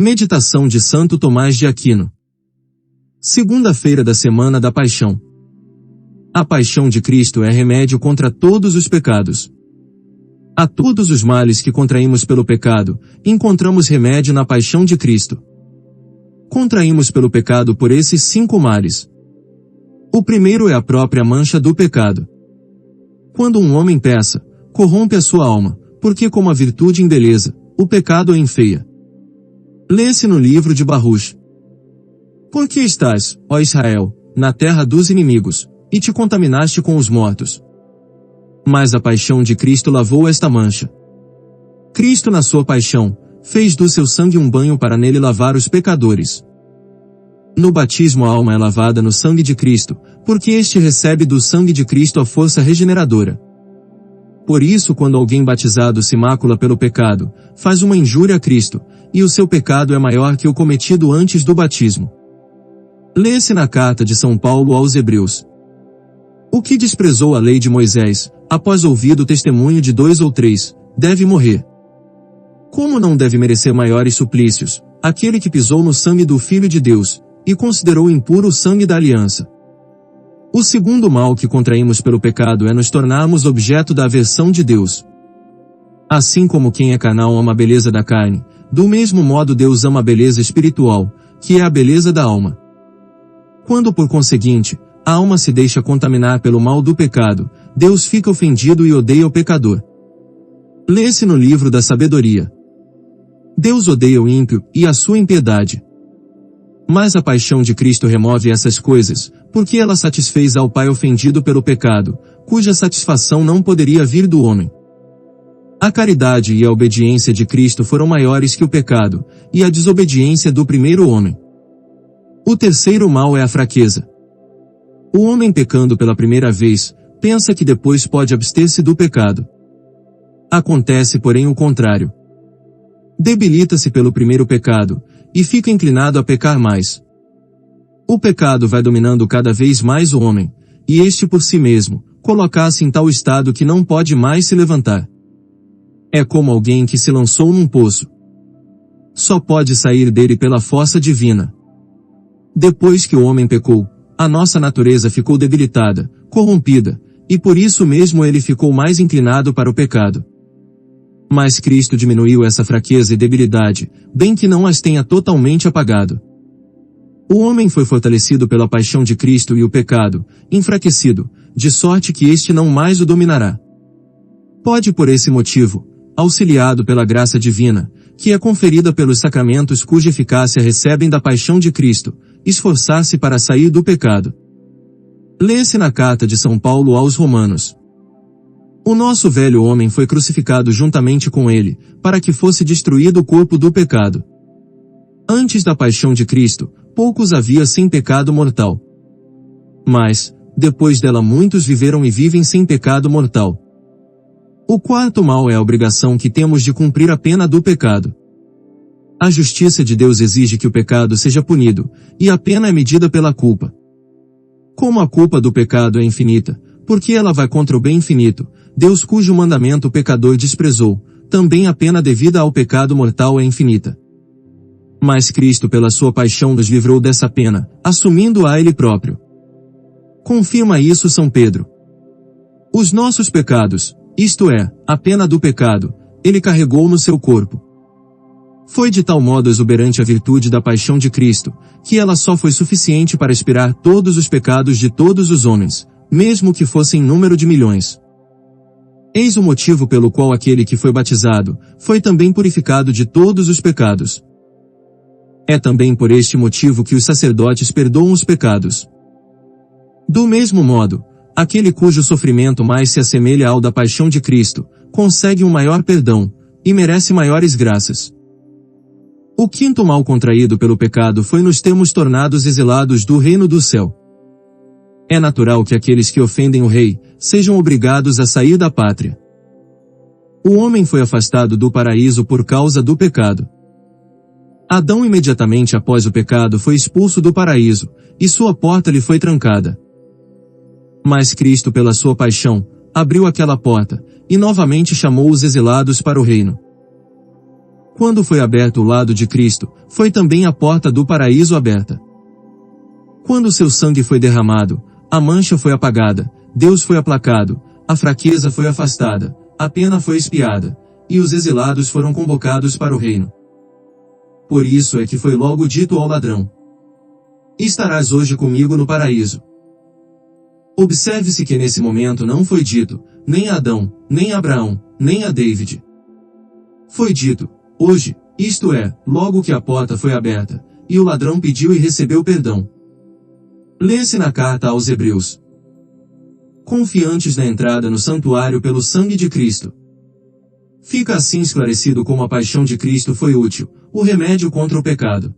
Meditação de Santo Tomás de Aquino. Segunda-feira da Semana da Paixão. A paixão de Cristo é remédio contra todos os pecados. A todos os males que contraímos pelo pecado, encontramos remédio na paixão de Cristo. Contraímos pelo pecado por esses 5 males. O primeiro é a própria mancha do pecado. Quando um homem peca, corrompe a sua alma, porque como a virtude embeleza, o pecado a enfeia. Lê-se no livro de Baruch. Por que estás, ó Israel, na terra dos inimigos, e te contaminaste com os mortos? Mas a paixão de Cristo lavou esta mancha. Cristo na sua paixão, fez do seu sangue um banho para nele lavar os pecadores. No batismo a alma é lavada no sangue de Cristo, porque este recebe do sangue de Cristo a força regeneradora. Por isso quando alguém batizado se macula pelo pecado, faz uma injúria a Cristo, e o seu pecado é maior que o cometido antes do batismo. Lê-se na carta de São Paulo aos Hebreus. O que desprezou a lei de Moisés, após ouvir o testemunho de 2 ou 3, deve morrer. Como não deve merecer maiores suplícios, aquele que pisou no sangue do Filho de Deus, e considerou impuro o sangue da aliança? O segundo mal que contraímos pelo pecado é nos tornarmos objeto da aversão de Deus. Assim como quem é carnal ama a beleza da carne, do mesmo modo Deus ama a beleza espiritual, que é a beleza da alma. Quando por conseguinte, a alma se deixa contaminar pelo mal do pecado, Deus fica ofendido e odeia o pecador. Lê-se no livro da sabedoria. Deus odeia o ímpio e a sua impiedade. Mas a paixão de Cristo remove essas coisas, porque ela satisfez ao Pai ofendido pelo pecado, cuja satisfação não poderia vir do homem. A caridade e a obediência de Cristo foram maiores que o pecado, e a desobediência do primeiro homem. O terceiro mal é a fraqueza. O homem pecando pela primeira vez, pensa que depois pode abster-se do pecado. Acontece porém o contrário. Debilita-se pelo primeiro pecado, e fica inclinado a pecar mais. O pecado vai dominando cada vez mais o homem, e este por si mesmo, coloca-se em tal estado que não pode mais se levantar. É como alguém que se lançou num poço. Só pode sair dele pela força divina. Depois que o homem pecou, a nossa natureza ficou debilitada, corrompida, e por isso mesmo ele ficou mais inclinado para o pecado. Mas Cristo diminuiu essa fraqueza e debilidade, bem que não as tenha totalmente apagado. O homem foi fortalecido pela paixão de Cristo e o pecado, enfraquecido, de sorte que este não mais o dominará. Pode por esse motivo, auxiliado pela graça divina, que é conferida pelos sacramentos cuja eficácia recebem da paixão de Cristo, esforçar-se para sair do pecado. Lê-se na carta de São Paulo aos Romanos. O nosso velho homem foi crucificado juntamente com ele, para que fosse destruído o corpo do pecado. Antes da paixão de Cristo, poucos havia sem pecado mortal. Mas, depois dela muitos viveram e vivem sem pecado mortal. O quarto mal é a obrigação que temos de cumprir a pena do pecado. A justiça de Deus exige que o pecado seja punido, e a pena é medida pela culpa. Como a culpa do pecado é infinita, porque ela vai contra o bem infinito, Deus cujo mandamento o pecador desprezou, também a pena devida ao pecado mortal é infinita. Mas Cristo pela sua paixão nos livrou dessa pena, assumindo-a Ele próprio. Confirma isso São Pedro. Os nossos pecados, isto é, a pena do pecado, Ele carregou no seu corpo. Foi de tal modo exuberante a virtude da paixão de Cristo, que ela só foi suficiente para expiar todos os pecados de todos os homens, mesmo que fossem número de milhões. Eis o motivo pelo qual aquele que foi batizado, foi também purificado de todos os pecados. É também por este motivo que os sacerdotes perdoam os pecados. Do mesmo modo, aquele cujo sofrimento mais se assemelha ao da paixão de Cristo, consegue um maior perdão, e merece maiores graças. O quinto mal contraído pelo pecado foi nos termos tornados exilados do reino do céu. É natural que aqueles que ofendem o rei, sejam obrigados a sair da pátria. O homem foi afastado do paraíso por causa do pecado. Adão imediatamente após o pecado foi expulso do paraíso, e sua porta lhe foi trancada. Mas Cristo pela sua paixão, abriu aquela porta, e novamente chamou os exilados para o reino. Quando foi aberto o lado de Cristo, foi também a porta do paraíso aberta. Quando seu sangue foi derramado, a mancha foi apagada, Deus foi aplacado, a fraqueza foi afastada, a pena foi expiada, e os exilados foram convocados para o reino. Por isso é que foi logo dito ao ladrão: estarás hoje comigo no paraíso. Observe-se que nesse momento não foi dito, nem a Adão, nem a Abraão, nem a David. Foi dito, hoje, isto é, logo que a porta foi aberta, e o ladrão pediu e recebeu perdão. Lê-se na carta aos Hebreus. Confiantes na entrada no santuário pelo sangue de Cristo. Fica assim esclarecido como a paixão de Cristo foi útil, o remédio contra o pecado.